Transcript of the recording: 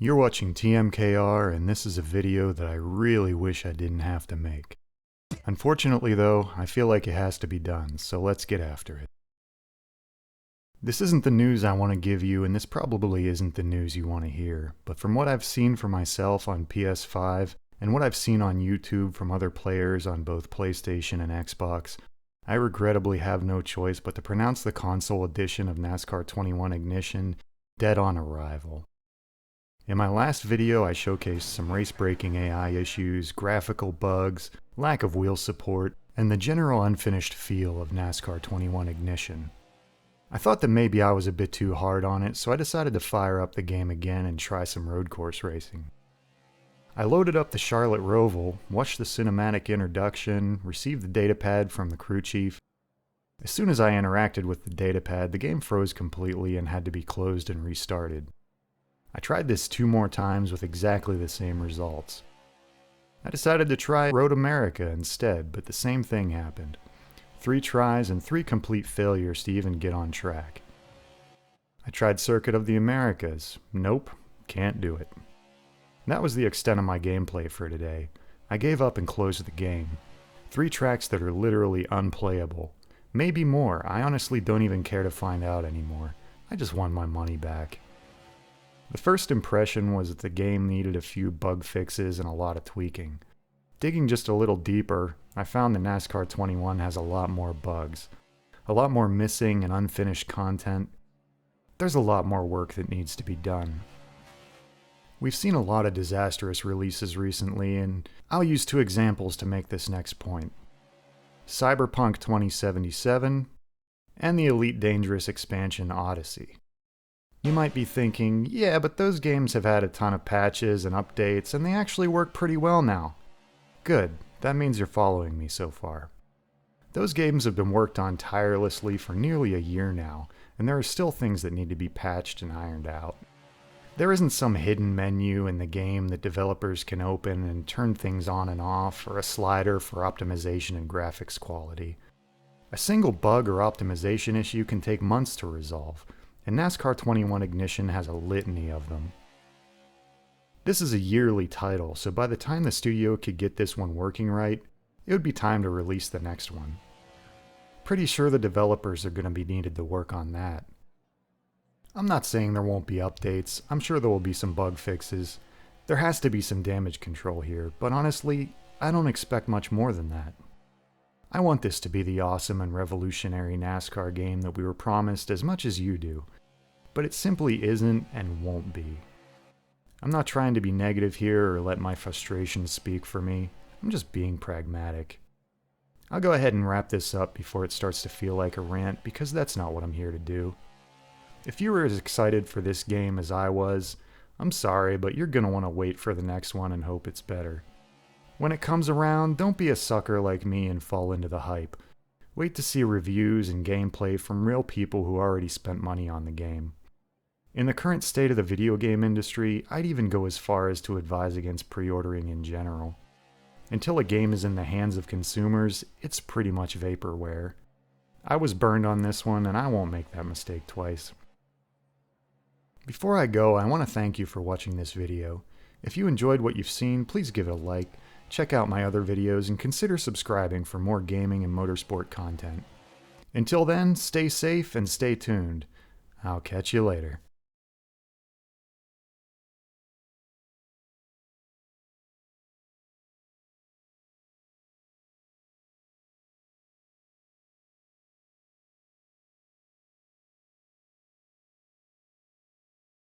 You're watching TMKR, and this is a video that I really wish I didn't have to make. Unfortunately though, I feel like it has to be done, so let's get after it. This isn't the news I want to give you, and this probably isn't the news you want to hear, but from what I've seen for myself on PS5, and what I've seen on YouTube from other players on both PlayStation and Xbox, I regrettably have no choice but to pronounce the console edition of NASCAR 21 Ignition dead on arrival. In my last video, I showcased some race-breaking AI issues, graphical bugs, lack of wheel support, and the general unfinished feel of NASCAR 21 Ignition. I thought that maybe I was a bit too hard on it, so I decided to fire up the game again and try some road course racing. I loaded up the Charlotte Roval, watched the cinematic introduction, received the datapad from the crew chief. As soon as I interacted with the datapad, the game froze completely and had to be closed and restarted. I tried this 2 more times with exactly the same results. I decided to try Road America instead, but the same thing happened. 3 tries and 3 complete failures to even get on track. I tried Circuit of the Americas. Nope, can't do it. That was the extent of my gameplay for today. I gave up and closed the game. 3 tracks that are literally unplayable. Maybe more, I honestly don't even care to find out anymore. I just want my money back. The first impression was that the game needed a few bug fixes and a lot of tweaking. Digging just a little deeper, I found that NASCAR 21 has a lot more bugs. A lot more missing and unfinished content. There's a lot more work that needs to be done. We've seen a lot of disastrous releases recently, and I'll use 2 examples to make this next point. Cyberpunk 2077 and the Elite Dangerous expansion Odyssey. You might be thinking, yeah, but those games have had a ton of patches and updates, and they actually work pretty well now. Good, that means you're following me so far. Those games have been worked on tirelessly for nearly a year now, and there are still things that need to be patched and ironed out. There isn't some hidden menu in the game that developers can open and turn things on and off, or a slider for optimization and graphics quality. A single bug or optimization issue can take months to resolve, and NASCAR 21 Ignition has a litany of them. This is a yearly title, so by the time the studio could get this one working right, it would be time to release the next one. Pretty sure the developers are going to be needed to work on that. I'm not saying there won't be updates, I'm sure there will be some bug fixes. There has to be some damage control here, but honestly, I don't expect much more than that. I want this to be the awesome and revolutionary NASCAR game that we were promised as much as you do, but it simply isn't and won't be. I'm not trying to be negative here or let my frustrations speak for me, I'm just being pragmatic. I'll go ahead and wrap this up before it starts to feel like a rant, because that's not what I'm here to do. If you were as excited for this game as I was, I'm sorry, but you're gonna want to wait for the next one and hope it's better. When it comes around, don't be a sucker like me and fall into the hype. Wait to see reviews and gameplay from real people who already spent money on the game. In the current state of the video game industry, I'd even go as far as to advise against pre-ordering in general. Until a game is in the hands of consumers, it's pretty much vaporware. I was burned on this one, and I won't make that mistake twice. Before I go, I want to thank you for watching this video. If you enjoyed what you've seen, please give it a like, check out my other videos, and consider subscribing for more gaming and motorsport content. Until then, stay safe and stay tuned. I'll catch you later.